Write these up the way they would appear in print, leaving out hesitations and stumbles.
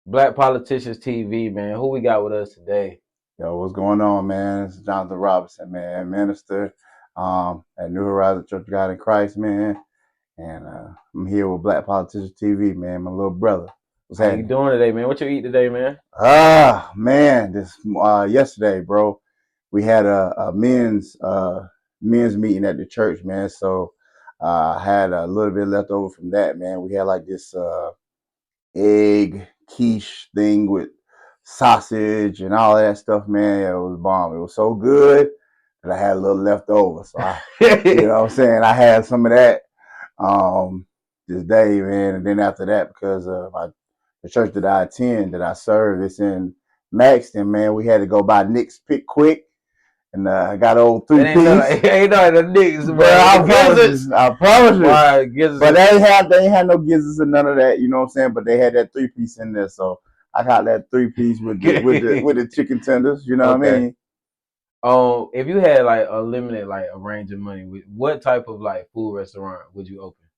Black Politicians TV, man. Who we got with us today? Yo, what's going on, man? It's Jonathan Robinson, man, minister at New Horizon Church of God in Christ, man. And I'm here with Black Politicians TV, man, my little brother. What's How you happening? doing today, man? What you eat today, man? Man, this yesterday, bro, we had a men's meeting at the church, man. So I had a little bit left over from that, man. We had like this egg quiche thing with sausage and all that stuff, man. Yeah, it was bomb. It was so good that I had a little left over. So you know what I'm saying? I had some of that this day, man. And then after that, because the church that I attend, that I serve, it's in Maxton, man. We had to go by Nick's Pick Quick. And I got an old It three piece. ain't no the niggas, Bro, bro. I The promise gizzards. you. I promise you. Why gizzards? But they ain't had no gizzards and none of that, you know what I'm saying? But they had that three piece in there, so I got that three piece with the chicken tenders, you know what I Okay. mean? If you had like a limited like a range of money, what type of like food restaurant would you open?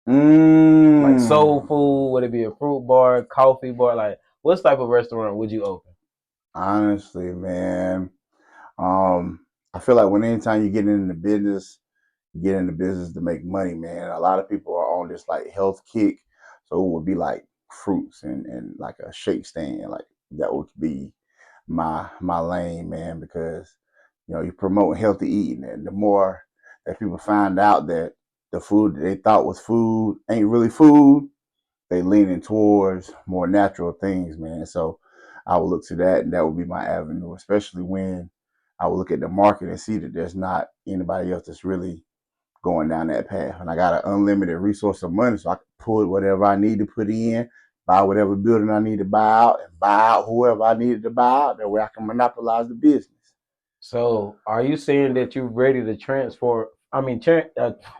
Like soul Mmm. food? Would it be a fruit bar, coffee bar? Like what type of restaurant would you open? Honestly, man, I feel like when anytime you get into business, you get into business to make money, man. A lot of people are on this like health kick, so it would be like fruits and like a shake stand, like that would be my lane, man, because you promote healthy eating, and the more that people find out that the food that they thought was food ain't really food, they leaning towards more natural things, man. So I would look to that, and that would be my avenue, especially when I would look at the market and see that there's not anybody else that's really going down that path. And I got an unlimited resource of money, so I can put whatever I need to put in, buy whatever building I need to buy out, and buy out whoever I needed to buy out. That way I can monopolize the business. So, are you saying that you're ready to transform? I mean,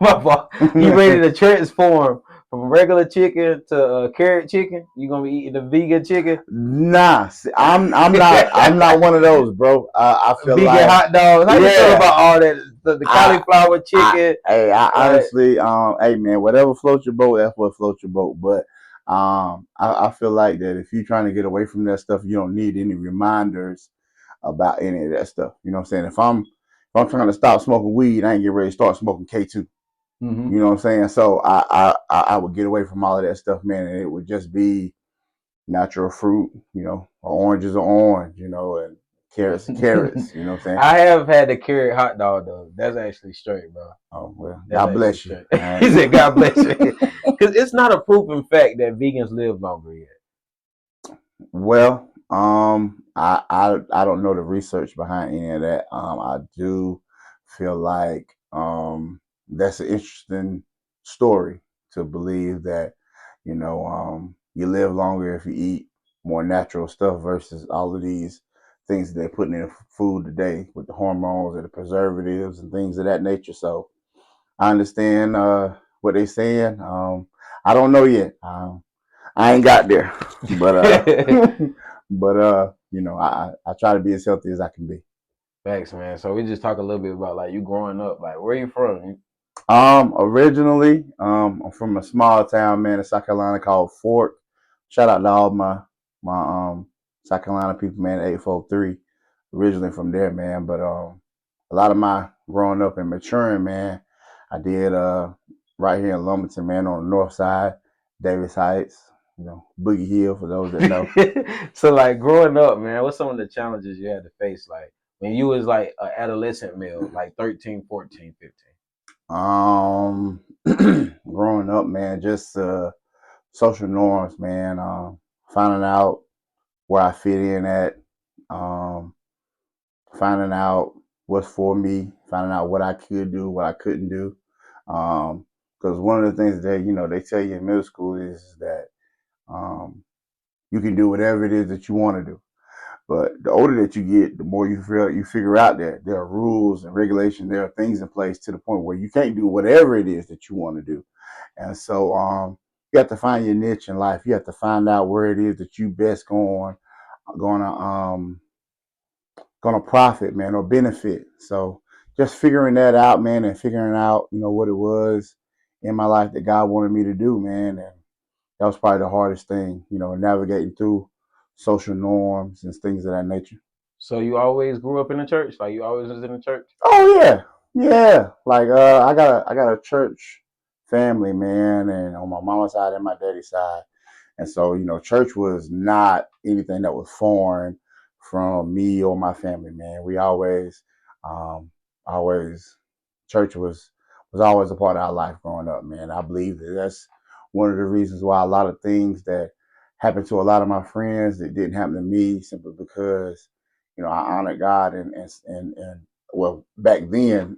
my fault. You ready to transform from regular chicken to carrot chicken? You gonna be eating the vegan chicken, Nah, see, I'm not one of those, bro. I feel vegan like, hot dogs? How you feel yeah, about all that? The I cauliflower chicken, I like honestly, hey man, whatever floats your boat, that's what floats your boat. But I feel like that if you're trying to get away from that stuff, you don't need any reminders about any of that stuff. You know what I'm saying? If I'm trying to stop smoking weed, I ain't get ready to start smoking K2. mm-hmm. You know what I'm saying? So I would get away from all of that stuff, man, and it would just be natural fruit. Orange is an orange. And carrots are carrots. You know what I'm saying? I have had the carrot hot dog though. That's actually straight, bro. Oh well, That's God actually bless you. straight. All He right. said, "God bless you," because it's not a proven fact that vegans live longer yet. Well, I don't know the research behind any of that. I do feel like that's an interesting story to believe that you live longer if you eat more natural stuff versus all of these things that they're putting in food today with the hormones and the preservatives and things of that nature. So I understand what they're saying. I don't know yet. I ain't got there, but I try to be as healthy as I can be. Facts, man. So we just talk a little bit about like you growing up. Like, where you from? Originally, I'm from a small town, man, in South Carolina called Fort. Shout out to all my South Carolina people, man, 843. Originally from there, man. But a lot of my growing up and maturing, man, I did right here in Lumberton, man, on the north side, Davis Heights, Boogie Hill for those that know. So like growing up, man, what's some of the challenges you had to face? Like when you was like an adolescent male, like 13, 14, 15. Um, growing up, man, just social norms, man. Finding out where I fit in at, um, finding out what's for me, finding out what I could do, what I couldn't do. Because one of the things that they tell you in middle school is that um, you can do whatever it is that you want to do. But the older that you get, the more you figure out that there are rules and regulations, there are things in place to the point where you can't do whatever it is that you want to do. And so you have to find your niche in life. You have to find out where it is that you best gonna profit, man, or benefit. So just figuring that out, man, and figuring out, what it was in my life that God wanted me to do, man. And that was probably the hardest thing, navigating through social norms and things of that nature. So you always grew up in the church? Like you always was in the church? Oh yeah, yeah. Like I got a church family, man, and on my mama's side and my daddy's side. And so, church was not anything that was foreign from me or my family, man. We um, always, church was always a part of our life growing up, man. I believe that's one of the reasons why a lot of things that happened to a lot of my friends that didn't happen to me simply because, I honored God and well, back then,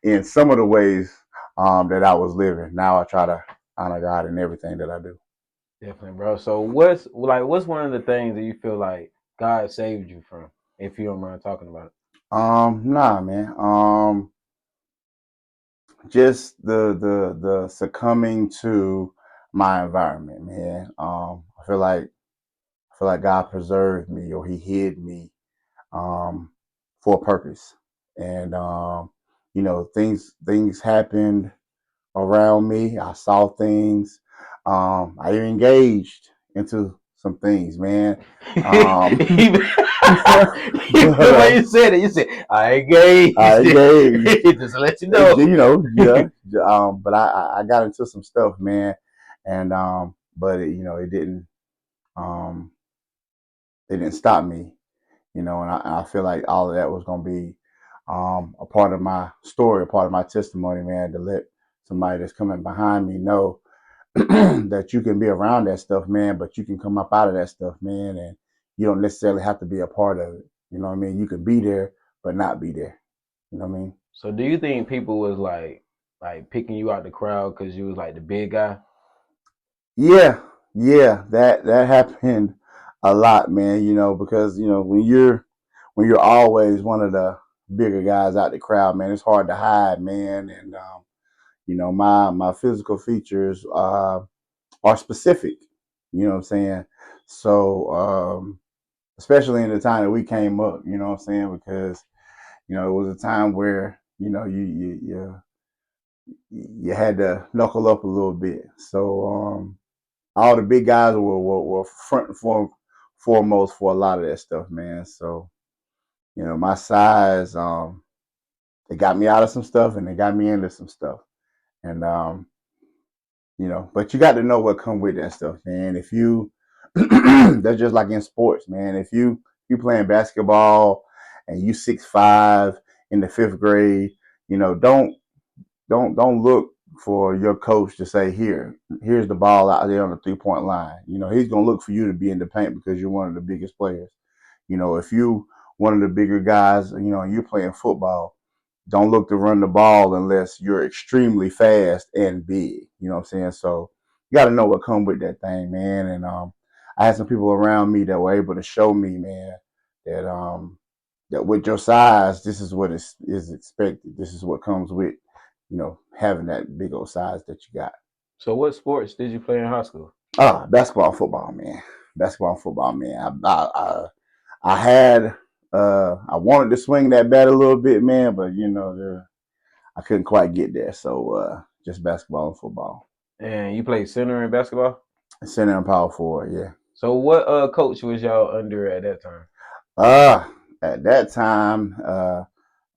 in some of the ways that I was living. Now I try to honor God in everything that I do. Definitely, bro. So what's one of the things that you feel like God saved you from, if you don't mind talking about it? Nah, man. Just the succumbing to my environment, man. I feel like God preserved me or He hid me um for a purpose. And things happened around me. I saw things. I even engaged into some things, man. Um Even but the way you said it, you said I I engaged. engaged. Just to let you know. Yeah. But I got into some stuff, man, and but um, it didn't stop me, and I feel like all of that was gonna be a part of my story, a part of my testimony, man, to let somebody that's coming behind me know that you can be around that stuff, man, but you can come up out of that stuff, man, and you don't necessarily have to be a part of it. You know what I mean? You can be there, but not be there. You know what I mean? So do you think people was like picking you out the crowd because you was like the big guy? Yeah, yeah, that happened a lot, man. Because when you're always one of the bigger guys out the crowd, man, it's hard to hide, man. And my physical features are specific. You know what I'm saying? So especially in the time that we came up, you know what I'm saying? Because it was a time where you had to knuckle up a little bit. So all the big guys were front and foremost for a lot of that stuff, man. So my size, it got me out of some stuff and it got me into some stuff, and but you got to know what come with that stuff, man. If you, that's just like in sports, man. If you playing basketball and you 6'5" in the fifth grade, don't look for your coach to say here's the ball out there on the 3-point line. He's gonna look for you to be in the paint because you're one of the biggest players. If you one of the bigger guys, and you're playing football, don't look to run the ball unless you're extremely fast and big. You know what I'm saying? So you got to know what come with that thing, man. And I had some people around me that were able to show me, man, that with your size, this is what is expected. This is what comes with having that big old size that you got. So what sports did you play in high school? Basketball and football, man. Basketball and football, man. I had I wanted to swing that bat a little bit, man, but I couldn't quite get there. So just basketball and football. And you played center in basketball? Center and power forward, yeah. So what coach was y'all under at that time? At that time,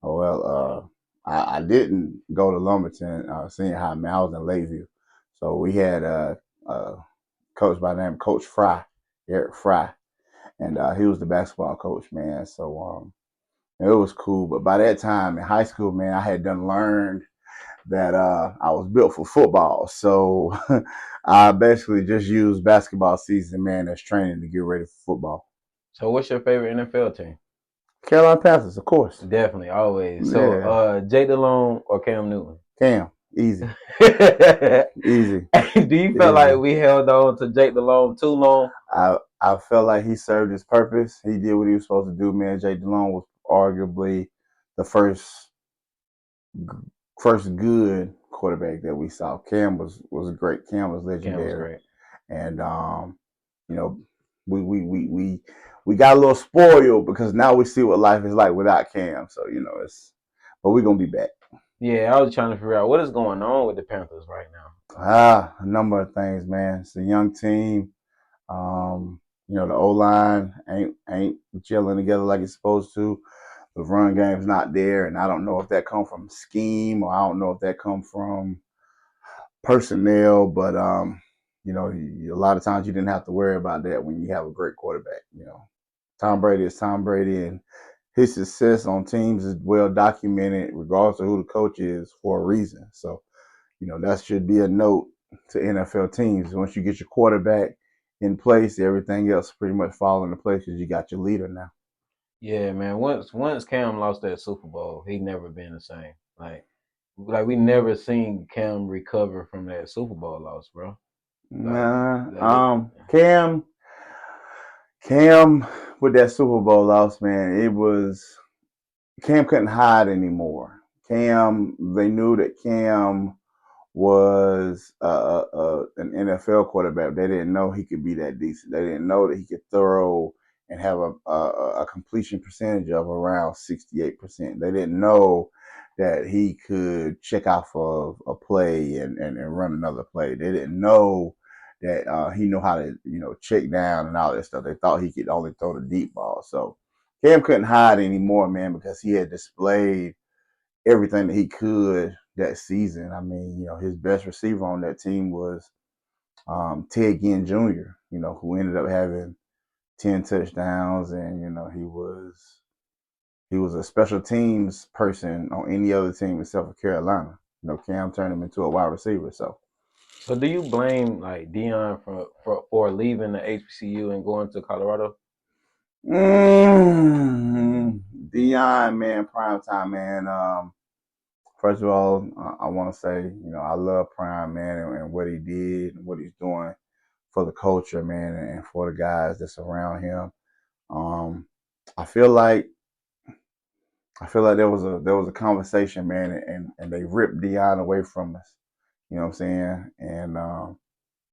well, I didn't go to Lumberton senior high, man. I was in Lakeview. So we had a coach by the name of Coach Fry, Eric Fry, and he was the basketball coach, man. So it was cool. But by that time in high school, man, I had done learned that I was built for football. So I basically just used basketball season, man, as training to get ready for football. So what's your favorite NFL team? Carolina Panthers, of course. Definitely, always. Yeah. So Jake Delhomme or Cam Newton? Cam, easy. Easy. Do you feel like we held on to Jake Delhomme too long? I felt like he served his purpose. He did what he was supposed to do, man. Jake Delhomme was arguably the first good quarterback that we saw. Cam was great. Cam was legendary. Cam was great. And we got a little spoiled because now we see what life is like without Cam. So but we're gonna be back. Yeah, I was trying to figure out what is going on with the Panthers right now. A number of things, man. It's a young team. The O line ain't gelling together like it's supposed to. The run game's not there, and I don't know if that come from scheme or I don't know if that come from personnel. But a lot of times you didn't have to worry about that when you have a great quarterback. Tom Brady is Tom Brady, and his success on teams is well documented, regardless of who the coach is, for a reason. So that should be a note to NFL teams. Once you get your quarterback in place, everything else pretty much fall into place because you got your leader now. Yeah, man. Once Cam lost that Super Bowl, he never been the same. We never seen Cam recover from that Super Bowl loss, bro. Like, Nah, like it, Cam with that Super Bowl loss, man, it was Cam couldn't hide anymore. They knew that Cam was an NFL quarterback. They didn't know he could be that decent. They didn't know that he could throw and have a completion percentage of around 68%. They didn't know that he could check off of a play and run another play. They didn't know that he knew how to check down and all that stuff. They thought he could only throw the deep ball. So Cam couldn't hide anymore, man, because he had displayed everything that he could that season. I mean, his best receiver on that team was Ted Ginn Jr., who ended up having 10 touchdowns, and he was a special teams person on any other team except for Carolina. Cam turned him into a wide receiver. so do you blame like Dion for leaving the HBCU and going to Colorado? Dion, man, prime time, man. First of all, I want to say, I love Prime, man, and what he did and what he's doing for the culture, man, and for the guys that surround him. Um, I feel like there was a conversation, man, and they ripped Dion away from us. You know what I'm saying? And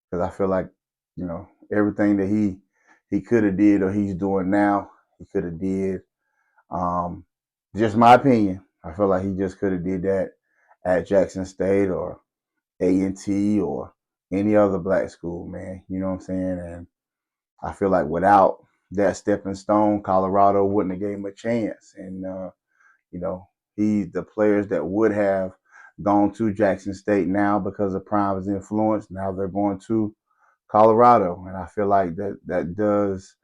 because I feel like everything that he could have did or he's doing now, he could have did. Um, just my opinion. I feel like he just could have did that at Jackson State or A&T or any other black school, man. You know what I'm saying? And I feel like without that stepping stone, Colorado wouldn't have gave him a chance. And you know, the players that would have gone to Jackson State now because of Prime's influence, now they're going to Colorado, and I feel like that does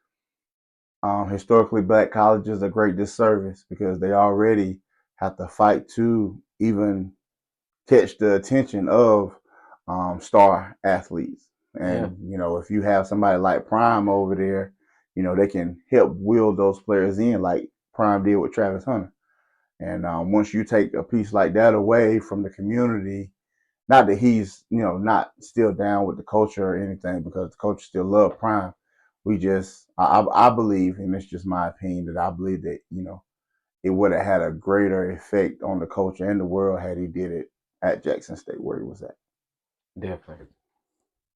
historically black colleges a great disservice because they already have to fight to even catch the attention of star athletes. Yeah, And if you have somebody like Prime over there, they can help wheel those players in like Prime did with Travis Hunter. And once you take a piece like that away from the community, not that he's not still down with the culture or anything, because the culture still love Prime. I believe, and it's just my opinion, that I believe that it would have had a greater effect on the culture and the world had he did it at Jackson State where he was at. definitely.